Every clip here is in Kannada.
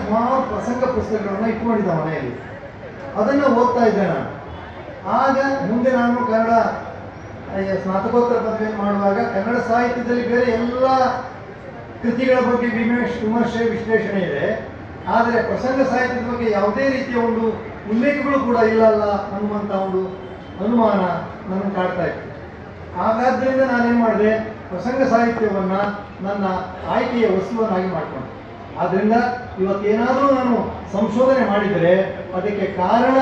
ಸುಮಾರು ಪ್ರಸಂಗ ಪುಸ್ತಕಗಳನ್ನು ಇಟ್ಕೊಂಡಿದ್ದ ಮನೆಯಲ್ಲಿ. ಅದನ್ನು ಓದ್ತಾ ಇದ್ದೆ ನಾನು. ಆಗ ಮುಂದೆ ನಾನು ಕನ್ನಡ ಸ್ನಾತಕೋತ್ತರ ಪದವಿಯನ್ನು ಮಾಡುವಾಗ ಕನ್ನಡ ಸಾಹಿತ್ಯದಲ್ಲಿ ಬೇರೆ ಎಲ್ಲ ಕೃತಿಗಳ ಬಗ್ಗೆ ವಿಮರ್ಶೆ ವಿಶ್ಲೇಷಣೆ ಇದೆ, ಆದರೆ ಪ್ರಸಂಗ ಸಾಹಿತ್ಯದ ಬಗ್ಗೆ ಯಾವುದೇ ರೀತಿಯ ಒಂದು ಉಲ್ಲೇಖಗಳು ಕೂಡ ಇಲ್ಲಲ್ಲ ಅನ್ನುವಂಥ ಒಂದು ಅನುಮಾನ ನನಗೆ ಕಾಡ್ತಾ ಇತ್ತು. ಹಾಗಾದ್ದರಿಂದ ನಾನೇನು ಮಾಡಿದೆ, ಪ್ರಸಂಗ ಸಾಹಿತ್ಯವನ್ನು ನನ್ನ ಆಯ್ಕೆಯ ವಸ್ತುವನ್ನಾಗಿ ಮಾಡಿಕೊಂಡೆ. ಆದ್ದರಿಂದ ಇವತ್ತೇನಾದರೂ ನಾನು ಸಂಶೋಧನೆ ಮಾಡಿದರೆ ಅದಕ್ಕೆ ಕಾರಣ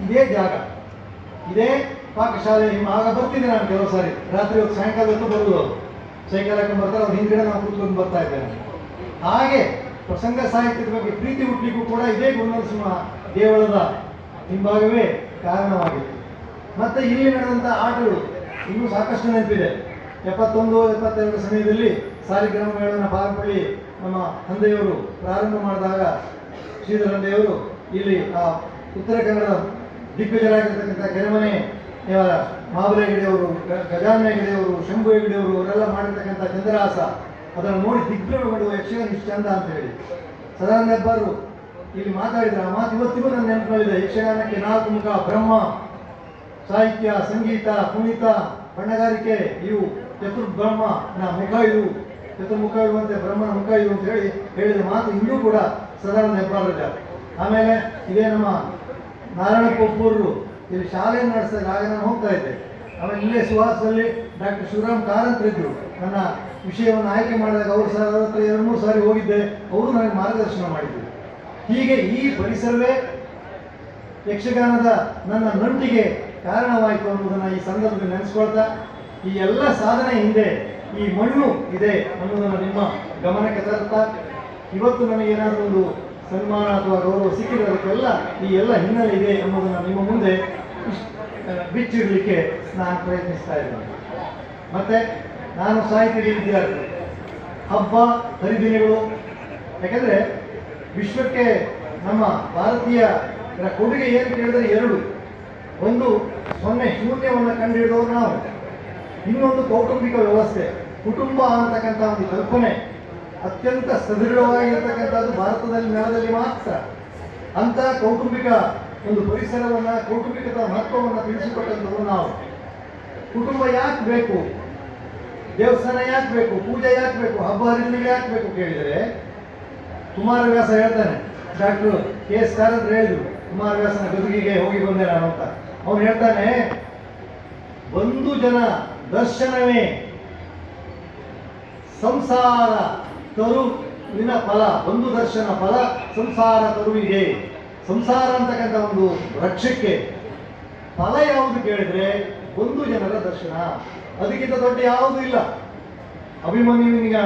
ಇದೇ ಜಾಗ, ಇದೇ ಪಾಕಶಾಲೆ. ಆಗ ಬರ್ತಿದ್ದೆ ನಾನು ಕೆಲವು ಸಾರಿ, ರಾತ್ರಿ ಹೊತ್ತು ಸಾಯಂಕಾಲ ಹೊತ್ತು ಬರುವುದು, ಸೈಕಲ್ ಹಾಕೊಂಡು ಬರ್ತಾರೆ, ಅವ್ರ ಹಿಂದ್ಗಡೆ ನಾವು ಕೂತ್ಕೊಂಡು ಬರ್ತಾ ಇದ್ದೇನೆ. ಹಾಗೆ ಪ್ರಸಂಗ ಸಾಹಿತ್ಯದ ಬಗ್ಗೆ ಪ್ರೀತಿ ಹುಟ್ಟಲಿಕ್ಕೂ ಕೂಡ ಇದೇ ಗುರುನರಸಿಂಹ ದೇವಳದ ಹಿಂಭಾಗವೇ ಕಾರಣವಾಗಿತ್ತು. ಮತ್ತು ಇಲ್ಲಿ ನಡೆದಂಥ ಆಟಗಳು ಇನ್ನೂ ಸಾಕಷ್ಟು ನೆನಪಿದೆ. 71, 72 ಸಮಯದಲ್ಲಿ ಸಾಲಿಗ್ರಾಮಗಳನ್ನು ಬಾಗಪಳ್ಳಿ ನಮ್ಮ ತಂದೆಯವರು ಪ್ರಾರಂಭ ಮಾಡಿದಾಗ ಶ್ರೀಧರ ತಂದೆಯವರು ಇಲ್ಲಿ ಆ ಉತ್ತರ ಕನ್ನಡದ ದಿಗ್ಗಜರಾಗಿರ್ತಕ್ಕಂಥ ಕೆರೆಮನೆ ಮಹಾಬಲ ಹೆಗಡೆಯವರು, ಗಜಾನನ ಹೆಗಡೆಯವರು, ಶಂಭು ಹೆಗಡೆಯವರು ಅವರೆಲ್ಲ ಮಾಡಿರ್ತಕ್ಕಂಥ ಚಂದ್ರಹಾಸ ಅದನ್ನು ನೋಡಿ ದಿಗ್ಭ್ರಮೆಗೊಂಡು ಯಕ್ಷಗಾನ ಇಷ್ಟು ಚಂದ ಅಂತ ಹೇಳಿ ಸದಾನಂದ ಹೆಬ್ಬಾರರು ಇಲ್ಲಿ ಮಾತಾಡಿದ್ರು. ಆ ಮಾತು ಇವತ್ತಿಗೂ ನನ್ನ ನೆನಪಿನಲ್ಲಿದೆ. ಯಕ್ಷಗಾನಕ್ಕೆ 4 ಮುಖ: ಬ್ರಹ್ಮ, ಸಾಹಿತ್ಯ, ಸಂಗೀತ, ಕುಣಿತ, ಬಣ್ಣಗಾರಿಕೆ, ಇವು ಚತುರ್ಬ್ರಹ್ಮನ ಮುಖ, ಇವು ಚತುರ್ಮುಖ ಇರುವಂತೆ ಬ್ರಹ್ಮನ ಮುಖ ಇವು ಅಂತ ಹೇಳಿ ಹೇಳಿದ ಮಾತು ಇನ್ನೂ ಕೂಡ ಸದಾನಂದ ಹೆಬ್ಬಾರರು. ಆಮೇಲೆ ಇದೇ ನಮ್ಮ ನಾರಾಯಣ ಪೊಪ್ಪೂರರು ಇಲ್ಲಿ ಶಾಲೆಯನ್ನು ನಡೆಸಿದಾಗ ಆಗ ನಾನು ಹೋಗ್ತಾ ಇದ್ದೆ. ಆಮೇಲೆ ಇಲ್ಲೇ ಸುಹಾಸದಲ್ಲಿ ಡಾಕ್ಟರ್ ಶಿವರಾಮ್ ಕಾರಂತರಿದ್ದರು. ನನ್ನ ವಿಷಯವನ್ನು ಆಯ್ಕೆ ಮಾಡಿದಾಗ ಅವರು ಸಹ ಅವ್ರ ಹತ್ರ 2-3 ಸಾರಿ ಹೋಗಿದ್ದೆ, ಅವರು ನನಗೆ ಮಾರ್ಗದರ್ಶನ ಮಾಡಿದ್ರು. ಹೀಗೆ ಈ ಪರಿಸರವೇ ಯಕ್ಷಗಾನದ ನನ್ನ ನಂಟಿಗೆ ಕಾರಣವಾಯಿತು ಅನ್ನೋದನ್ನು ಈ ಸಂದರ್ಭದಲ್ಲಿ ನೆನೆಸ್ಕೊಳ್ತಾ, ಈ ಎಲ್ಲ ಸಾಧನೆ ಹಿಂದೆ ಈ ಮಣ್ಣು ಇದೆ ಅನ್ನೋದನ್ನು ನಿಮ್ಮ ಗಮನಕ್ಕೆ ತರುತ್ತಾ, ಇವತ್ತು ನನಗೇನಾದರೂ ಒಂದು ಸನ್ಮಾನ ಅಥವಾ ಗೌರವ ಸಿಕ್ಕಿರೋದಕ್ಕೆಲ್ಲ ಈ ಎಲ್ಲ ಹಿನ್ನೆಲೆ ಇದೆ ಅನ್ನೋದನ್ನು ನಿಮ್ಮ ಮುಂದೆ ಬಿಚ್ಚಿಡಲಿಕ್ಕೆ ನಾನು ಪ್ರಯತ್ನಿಸ್ತಾ ಇದ್ದೇನೆ. ಮತ್ತು ನಾನು ಸಾಹಿತ್ಯ ವಿದ್ಯಾರ್ಥಿ. ಹಬ್ಬ ಹರಿದಿನಗಳು, ಯಾಕೆಂದರೆ ವಿಶ್ವಕ್ಕೆ ನಮ್ಮ ಭಾರತೀಯ ಕೊಡುಗೆ ಏನು ಕೇಳಿದರೆ 2. ಒಂದು 0 ಶೂನ್ಯವನ್ನು ಕಂಡುಹಿಡಿದವರು ನಾವು, ಇನ್ನೊಂದು ಕೌಟುಂಬಿಕ ವ್ಯವಸ್ಥೆ. ಕುಟುಂಬ ಅಂತಕ್ಕಂಥ ಒಂದು ಕಲ್ಪನೆ ಅತ್ಯಂತ ಸದೃಢವಾಗಿರ್ತಕ್ಕಂಥದ್ದು ಭಾರತದಲ್ಲಿ ನೆಲದಲ್ಲಿ ಮಾತ್ರ. ಅಂಥ ಕೌಟುಂಬಿಕ ಒಂದು ಪರಿಸರವನ್ನು, ಕೌಟುಂಬಿಕದ ಮಹತ್ವವನ್ನು ತಿಳಿಸಿಕೊಟ್ಟಂಥದ್ದು ನಾವು. ಕುಟುಂಬ ಯಾಕೆ ಬೇಕು, ದೇವಸ್ಥಾನ ಯಾಕೆ ಬೇಕು, ಪೂಜೆ ಯಾಕೆ ಬೇಕು, ಹಬ್ಬ ಹರಿದಿನಗಳು ಯಾಕೆ ಬೇಕು ಕೇಳಿದರೆ, ಕುಮಾರವ್ಯಾಸ ಹೇಳ್ತಾನೆ. ಡಾಕ್ಟರ್ KS ಕಾರಂತರು ಹೇಳಿದ್ರು, ಕುಮಾರವ್ಯಾಸನ ಗದುಗಿಗೆ ಹೋಗಿ ಬಂದೆ ನಾನು ಅಂತ. ಅವನು ಹೇಳ್ತಾನೆ, ಬಂಧು ಜನ ದರ್ಶನವೇ ಸಂಸಾರ ತರುವಿನ ಫಲ, ಬಂಧು ದರ್ಶನ ಫಲ ಸಂಸಾರ ತರುವಿಗೆ. ಸಂಸಾರ ಅಂತಕ್ಕಂಥ ಒಂದು ವೃಕ್ಷಕ್ಕೆ ಫಲ ಯಾವುದು ಕೇಳಿದ್ರೆ ಬಂಧು ಜನರ ದರ್ಶನ. ಅದಕ್ಕಿಂತ ದೊಡ್ಡ ಯಾವುದೂ ಇಲ್ಲ. ಅಭಿಮನ್ಯುವಿನಿಗ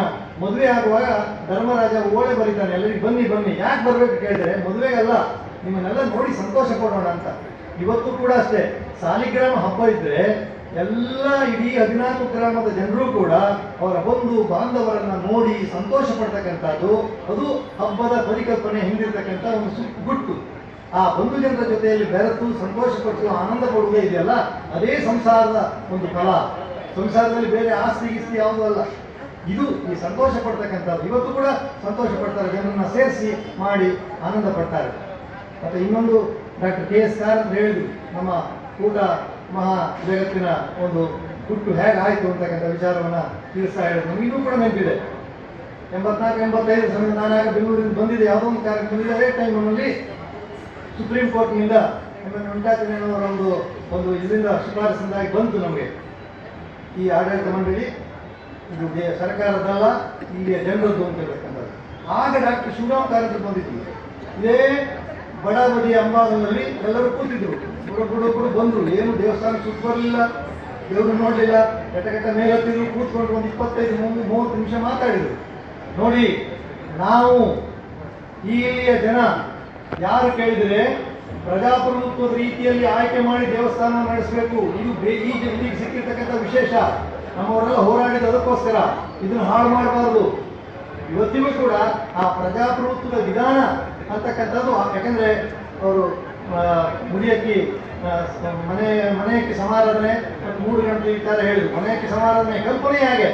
ಮದುವೆ ಆಗುವಾಗ ಧರ್ಮರಾಜ ಓಳೆ ಬರೀತಾನೆ, ಎಲ್ಲರಿಗೆ ಬನ್ನಿ ಬನ್ನಿ. ಯಾಕೆ ಬರಬೇಕು ಕೇಳಿದ್ರೆ, ಮದುವೆಗಲ್ಲ, ನಿಮ್ಮನ್ನೆಲ್ಲ ನೋಡಿ ಸಂತೋಷ ಪಡೋಣ ಅಂತ. ಇವತ್ತು ಕೂಡ ಅಷ್ಟೇ, ಸಾಲಿಗ್ರಾಮ ಹಬ್ಬ ಇದ್ರೆ ಎಲ್ಲ ಇಡೀ 14 ಗ್ರಾಮದ ಜನರು ಕೂಡ ಅವರ ಬಂಧು ಬಾಂಧವರನ್ನ ನೋಡಿ ಸಂತೋಷ ಪಡ್ತಕ್ಕಂಥದ್ದು, ಅದು ಹಬ್ಬದ ಪರಿಕಲ್ಪನೆ ಹಿಂದಿರ್ತಕ್ಕಂಥ ಒಂದು ಗುಟ್ಟು. ಆ ಬಂಧು ಜನರ ಜೊತೆಯಲ್ಲಿ ಬೆರೆತು ಸಂತೋಷ ಪಟ್ಟು ಆನಂದ ಪಡುವುದೇ ಇದೆಯಲ್ಲ, ಅದೇ ಸಂಸಾರದ ಒಂದು ಫಲ. ಸಂಸಾರದಲ್ಲಿ ಬೇರೆ ಆಸ್ತಿ ಗಿಸ್ತಿ ಯಾವುದೂ ಅಲ್ಲ, ಇದು ಈ ಸಂತೋಷ ಪಡ್ತಕ್ಕಂಥದ್ದು. ಇವತ್ತು ಕೂಡ ಸಂತೋಷ ಪಡ್ತಾರೆ, ಜನರನ್ನ ಸೇರಿಸಿ ಮಾಡಿ ಆನಂದ ಪಡ್ತಾರೆ. ಮತ್ತು ಇನ್ನೊಂದು ಡಾಕ್ಟರ್ KS ಕಾರಂತರು ಹೇಳಿದ್ರು, ನಮ್ಮ ಕೂಟ ಮಹಾ ಜಗತ್ತಿನ ಒಂದು ಹುಟ್ಟು ಹೇಗಾಯಿತು ಅಂತಕ್ಕಂಥ ವಿಚಾರವನ್ನು ತಿಳಿಸ್ತಾ ಹೇಳಿದ್ರು. ನಮ್ಗೆ ಇನ್ನೂ ಕೂಡ ನೆನಪಿದೆ. 84-85 ಸಮಯ ನಾನಾಗ ಬೆಂಗಳೂರಿಂದ ಬಂದಿದ್ದೆ, ಯಾವುದೋ ಒಂದು ಕಾರ್ಯಕ್ರಮದಲ್ಲಿ. ಅದೇ ಟೈಮ್ನಲ್ಲಿ ಸುಪ್ರೀಂ ಕೋರ್ಟ್ನಿಂದ ವೆಂಕಟಾಚಲಯ್ಯನವರ ಒಂದು ಇದರಿಂದ ಶಿಫಾರಸಿಂದಾಗಿ ಬಂತು ನಮಗೆ ಈ ಆಡಳಿತ ಮಂಡಳಿ, ಇದು ಸರ್ಕಾರದಲ್ಲ, ಇಲ್ಲಿಯ ಜನರದ್ದು ಅಂತ ಹೇಳ್ತಕ್ಕಂಥದ್ದು. ಆಗ ಡಾಕ್ಟರ್ ಶಿವರಾಮ್ ಕಾರಂತರು ಬಂದಿದ್ರು. ಇದೇ ಬಡಾಬದಿಯ ಅಂಬಾಗಲಲ್ಲಿ ಎಲ್ಲರೂ ಕೂತಿದ್ರು. ಒಬ್ಬೊಬ್ಬರು ಬಂದರು, ಏನು ದೇವಸ್ಥಾನ ಸುತ್ತ ಬರಲಿಲ್ಲ, ದೇವರು ನೋಡಲಿಲ್ಲ, ಕೆಟ್ಟ ಮೇಲತ್ತಿದ್ರು, ಕೂತ್ಕೊಂಡು ಒಂದು 25-30 ನಿಮಿಷ ಮಾತಾಡಿದರು. ನೋಡಿ, ನಾವು ಇಲ್ಲಿಯ ಜನ ಯಾರು ಕೇಳಿದರೆ ಪ್ರಜಾಪ್ರಭುತ್ವದ ರೀತಿಯಲ್ಲಿ ಆಯ್ಕೆ ಮಾಡಿ ದೇವಸ್ಥಾನ ನಡೆಸಬೇಕು, ಇದು ಈ ಜನರಿಗೆ ಸಿಕ್ಕಿರ್ತಕ್ಕಂಥ ವಿಶೇಷ. ನಮ್ಮವರೆಲ್ಲ ಹೋರಾಡಿದ ಅದಕ್ಕೋಸ್ಕರ, ಇದನ್ನು ಹಾಳು ಮಾಡಬಾರ್ದು. ಇವತ್ತಿಗೂ ಕೂಡ ಆ ಪ್ರಜಾಪ್ರಭುತ್ವದ ವಿಧಾನ ಅಂತಕ್ಕಂಥದ್ದು, ಯಾಕಂದರೆ ಅವರು ಮುಡಿಯಕ್ಕಿ ಮನೆಯಕ್ಕೆ ಸಮಾರಾಧನೆ ಮತ್ತು 3 ಗಂಟೆ ಈ ಥರ ಹೇಳಿದ್ರು. ಮನೆಯಕ್ಕೆ ಸಮಾರಾಧನೆ ಕಲ್ಪನೆ ಹಾಗೆ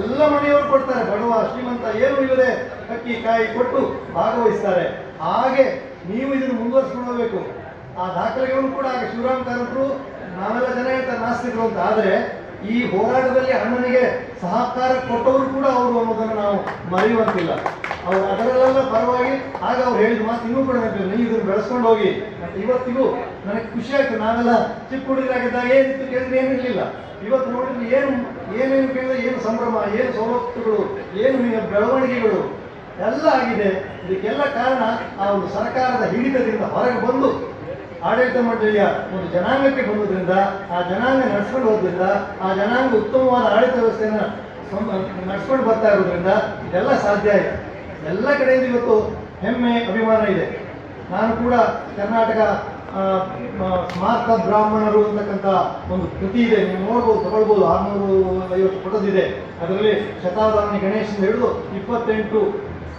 ಎಲ್ಲ ಮನೆಯವರು ಕೊಡ್ತಾರೆ, ಬಡವ ಶ್ರೀಮಂತ ಏನೂ ಇಲ್ಲದೆ ಅಕ್ಕಿ ಕಾಯಿ ಕೊಟ್ಟು ಭಾಗವಹಿಸ್ತಾರೆ. ಹಾಗೆ ನೀವು ಇದನ್ನು ಮುಂದುವರಿಸ್ಕೊಂಡು ಹೋಗ್ಬೇಕು. ಆ ದಾಖಲೆಗಳನ್ನು ಕೂಡ ಹಾಗೆ ಶಿವರಾಮ್ ಕಾರಂತರು ನಾವೆಲ್ಲ ಜನ ಹೇಳ್ತಾರೆ ನಾಸ್ತಿಕರು ಅಂತ, ಆದರೆ ಈ ಹೋರಾಟದಲ್ಲಿ ಅಣ್ಣನಿಗೆ ಸಹಕಾರ ಕೊಟ್ಟವರು ಕೂಡ ಅವರು ಅನ್ನೋದನ್ನು ನಾವು ಮರೆಯುವಂತಿಲ್ಲ. ಅವರು ಅದರಲ್ಲೆಲ್ಲ ಪರವಾಗಿ ಆಗ ಅವ್ರು ಹೇಳಿದ ಮಾತು ಇನ್ನೂ ಕೂಡ ನೆನಪಿಲ್ಲ, ನೀವು ಇದನ್ನು ಬೆಳೆಸ್ಕೊಂಡು ಹೋಗಿ ಅಂತ. ಇವತ್ತಿಗೂ ನನಗೆ ಖುಷಿ ಆಯ್ತು. ನಾವೆಲ್ಲ ಚಿಕ್ಕ ಹುಡುಗರಾಗಿದ್ದಾಗ ಏನಿತ್ತು ಕೇಳಿದ್ರೆ ಏನಿರಲಿಲ್ಲ. ಇವತ್ತು ನೋಡಿದ್ರೆ ಏನೇನು ಕೇಳಿದ್ರೆ ಏನು ಸಂಭ್ರಮ, ಏನು ಸವಲತ್ತುಗಳು, ಏನು ಬೆಳವಣಿಗೆಗಳು ಎಲ್ಲ ಆಗಿದೆ. ಇದಕ್ಕೆಲ್ಲ ಕಾರಣ ಆ ಒಂದು ಸರ್ಕಾರದ ಹಿಡಿತದಿಂದ ಹೊರಗೆ ಬಂದು ಆಡಳಿತ ಮಂಡಳಿಯ ಒಂದು ಜನಾಂಗಕ್ಕೆ ಬಂದುದರಿಂದ, ಆ ಜನಾಂಗ ನಡೆಸ್ಕೊಂಡು ಹೋದ್ರಿಂದ, ಆ ಜನಾಂಗ ಉತ್ತಮವಾದ ಆಡಳಿತ ವ್ಯವಸ್ಥೆಯನ್ನು ನಡೆಸ್ಕೊಂಡು ಬರ್ತಾ ಇರೋದ್ರಿಂದ ಇದೆಲ್ಲ ಸಾಧ್ಯ ಆಯಿತು. ಎಲ್ಲ ಕಡೆಯಿಂದ ಇವತ್ತು ಹೆಮ್ಮೆ ಅಭಿಮಾನ ಇದೆ. ನಾನು ಕೂಡ ಕರ್ನಾಟಕ ಸ್ಮಾರ್ತ ಬ್ರಾಹ್ಮಣರು ಅಂತಕ್ಕಂಥ ಒಂದು ಕೃತಿ ಇದೆ, ನೀವು ನೋಡ್ಬೋದು, ತಗೊಳ್ಬೋದು. 650 ಪುಟದಿದೆ. ಅದರಲ್ಲಿ ಶತಾವಧಾನಿ ಗಣೇಶನ್ ಹಿಡಿದು 28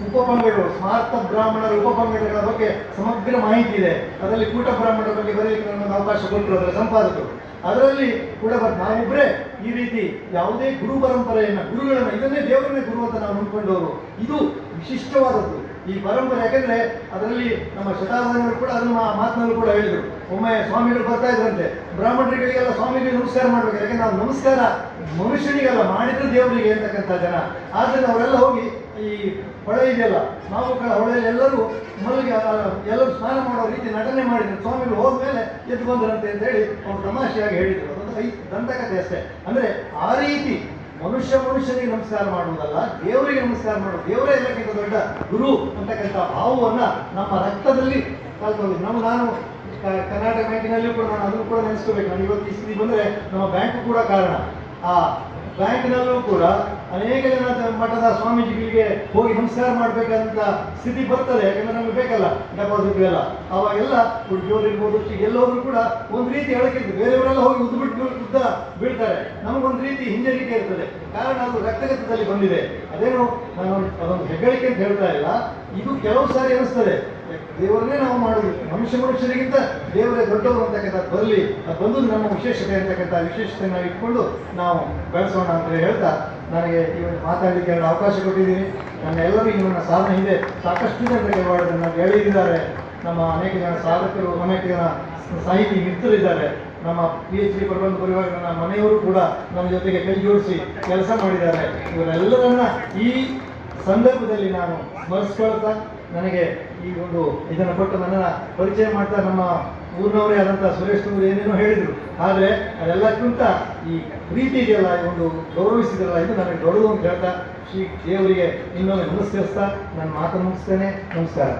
ಉಪಪಂಗಡಗಳು, ಸ್ಮಾರ್ತ ಬ್ರಾಹ್ಮಣರ ಉಪಪಂಗಡಗಳ ಬಗ್ಗೆ ಸಮಗ್ರ ಮಾಹಿತಿ ಇದೆ. ಅದರಲ್ಲಿ ಕೂಟ ಬ್ರಾಹ್ಮಣರ ಬಗ್ಗೆ ಬರೆಯಲಿಕ್ಕೆ ನಮಗೆ ಅವಕಾಶ ಕೊಟ್ಟರು ಅದರ ಸಂಪಾದಕರು. ಅದರಲ್ಲಿ ಕೂಡ ನಾವೊಬ್ಬರೇ ಈ ರೀತಿ ಯಾವುದೇ ಗುರು ಪರಂಪರೆಯನ್ನು, ಗುರುಗಳನ್ನು, ಇದನ್ನೇ ದೇವರನ್ನೇ ಗುರು ಅಂತ ನಾವು ನಂಬ್ಕೊಂಡವರು. ಇದು ವಿಶಿಷ್ಟವಾದದ್ದು ಈ ಪರಂಪರೆ. ಯಾಕೆಂದ್ರೆ ಅದರಲ್ಲಿ ನಮ್ಮ ಶತಾವಧಾನಿಗಳು ಕೂಡ ಅದನ್ನು ಮಾತಿನಲ್ಲೂ ಕೂಡ ಹೇಳಿದರು. ಒಮ್ಮೆ ಸ್ವಾಮಿಗಳು ಬರ್ತಾ ಇದ್ರಂತೆ, ಬ್ರಾಹ್ಮಣರಿಗೆಲ್ಲ ಸ್ವಾಮಿಗೆ ನಮಸ್ಕಾರ ಮಾಡ್ಬೇಕು, ಯಾಕಂದ್ರೆ ನಾವು ನಮಸ್ಕಾರ ಮನುಷ್ಯನಿಗೆಲ್ಲ ಮಾಡಿದ್ರೆ ದೇವರಿಗೆ ಅಂತಕ್ಕಂಥ ಜನ. ಆದ್ದರಿಂದ ಅವರೆಲ್ಲ ಹೋಗಿ ಈ ಹೊಳೆ ಇದೆಯಲ್ಲ, ಮಾವುಕಳ ಹೊಳೆಯಲ್ಲಿ ಎಲ್ಲರೂ ಮಲ್ಲಿಗೆ ಎಲ್ಲರೂ ಸ್ನಾನ ಮಾಡೋ ರೀತಿ ನಟನೆ ಮಾಡಿದ್ರು. ಸ್ವಾಮಿಗಳು ಹೋದ್ಮೇಲೆ ಎದ್ದು ಬಂದ್ರಂತೆ ಅಂತ ಹೇಳಿ ಅವ್ರು ತಮಾಷೆಯಾಗಿ ಹೇಳಿದರು. ಅದೊಂದು ದಂತಕತೆ ಅಷ್ಟೇ. ಅಂದ್ರೆ ಆ ರೀತಿ ಮನುಷ್ಯನಿಗೆ ನಮಸ್ಕಾರ ಮಾಡುವುದಲ್ಲ, ದೇವರಿಗೆ ನಮಸ್ಕಾರ ಮಾಡೋದು. ದೇವರೇ ಎಲ್ಲಕ್ಕಿಂತ ದೊಡ್ಡ ಗುರು ಅಂತಕ್ಕಂಥ ಭಾವವನ್ನ ನಮ್ಮ ರಕ್ತದಲ್ಲಿ ಕಲ್ತ್ಕೊಂಡು ನಾನು ಕರ್ನಾಟಕ ಬ್ಯಾಂಕಿನಲ್ಲಿಯೂ ಕೂಡ ನಾನು ಅದನ್ನು ಕೂಡ ನೆನೆಸ್ಕೋಬೇಕು. ನಾನು ಇವತ್ತು ಈ ಸ್ಥಿತಿ ಬಂದರೆ ನಮ್ಮ ಬ್ಯಾಂಕು ಕೂಡ ಕಾರಣ. ಆ ಬ್ಯಾಂಕಿನಲ್ಲೂ ಕೂಡ ಅನೇಕ ಜನ ಮಠದ ಸ್ವಾಮೀಜಿಗಳಿಗೆ ಹೋಗಿ ನಮಸ್ಕಾರ ಮಾಡಬೇಕಾದಂಥ ಸ್ಥಿತಿ ಬರ್ತದೆ. ಯಾಕಂದ್ರೆ ನಮಗೆ ಬೇಕಲ್ಲ ಡೆಪಾಸಿಟ್ ಎಲ್ಲ. ಅವಾಗೆಲ್ಲ ಉಡುಪಿಯವರು ಇರ್ಬೋದು, ಎಲ್ಲೋದ್ರು ಕೂಡ ಒಂದು ರೀತಿ ಹೇಳಕ್ಕಿರ್ತದೆ. ಬೇರೆಯವರೆಲ್ಲ ಹೋಗಿ ಉದ್ದ ಬೀಳ್ತಾರೆ, ನಮಗೊಂದು ರೀತಿ ಹಿಂಜರಿಕೆ ಇರ್ತದೆ. ಕಾರಣ ಅದು ರಕ್ತಗತದಲ್ಲಿ ಬಂದಿದೆ. ಅದೇನು ನಾನು ಅದೊಂದು ಹೆಗ್ಗಳಿಕೆ ಅಂತ ಹೇಳ್ತಾ ಇಲ್ಲ. ಇದು ಕೆಲವು ಸಾರಿ ಅನಿಸ್ತದೆ, ದೇವರನ್ನೇ ನಾವು ಮಾಡುದು, ಮನುಷ್ಯರಿಗಿಂತ ದೇವರೇ ದೊಡ್ಡವರು ಅಂತಕ್ಕಂಥದ್ದು ಬರಲಿ. ಅದು ಬಂದು ನಮ್ಮ ವಿಶೇಷತೆ ಅಂತಕ್ಕಂಥ ವಿಶೇಷತೆಯನ್ನು ಇಟ್ಕೊಂಡು ನಾವು ಬೆಳೆಸೋಣ ಅಂತ ಹೇಳ್ತಾ ನನಗೆ ಇವತ್ತು ಮಾತಾಡಲಿಕ್ಕೆ ಎರಡು ಅವಕಾಶ ಕೊಟ್ಟಿದ್ದೀನಿ. ನನ್ನ ಎಲ್ಲರೂ ಇವನ್ನ ಸಾಧನೆ ಇದೆ. ಸಾಕಷ್ಟು ಜನರಿಗೆ ಮಾಡೋದನ್ನು ಹೇಳಿದ್ದಾರೆ. ನಮ್ಮ ಅನೇಕ ಜನ ಸಾಧಕರು, ಅನೇಕ ಜನ ಸಾಹಿತಿ ಮಿತ್ರರಿದ್ದಾರೆ. ನಮ್ಮ PhD ಪ್ರಬಂಧ ಬರೆಯುವಾಗ ನನ್ನ ಮನೆಯವರು ಕೂಡ ನಮ್ಮ ಜೊತೆಗೆ ಕೈ ಜೋಡಿಸಿ ಕೆಲಸ ಮಾಡಿದ್ದಾರೆ. ಇವರೆಲ್ಲರನ್ನ ಈ ಸಂದರ್ಭದಲ್ಲಿ ನಾನು ಸ್ಮರಿಸ್ಕೊಳ್ತಾ, ನನಗೆ ಈ ಒಂದು ಇದನ್ನು ಕೊಟ್ಟು ನನ್ನನ್ನು ಪರಿಚಯ ಮಾಡ್ತಾ ನಮ್ಮ ಊರಿನವರೇ ಆದಂಥ ಸುರೇಶ್ ಅವರು ಏನೇನೋ ಹೇಳಿದರು. ಆದರೆ ಅದೆಲ್ಲಕ್ಕಿಂತ ಈ ಪ್ರೀತಿ ಇದೆಯಲ್ಲ, ಈ ಒಂದು ಗೌರವಿಸಿದಲ್ಲ, ಇದು ನನಗೆ ದೊಡ್ಡದು ಅಂತ ಹೇಳ್ತಾ ಶ್ರೀ ದೇವರಿಗೆ ಇನ್ನೊಮ್ಮೆ ನಮಸ್ಕರಿಸ್ತಾ ನನ್ನ ಮಾತನ್ನು ಮುಗಿಸ್ತೇನೆ. ನಮಸ್ಕಾರ.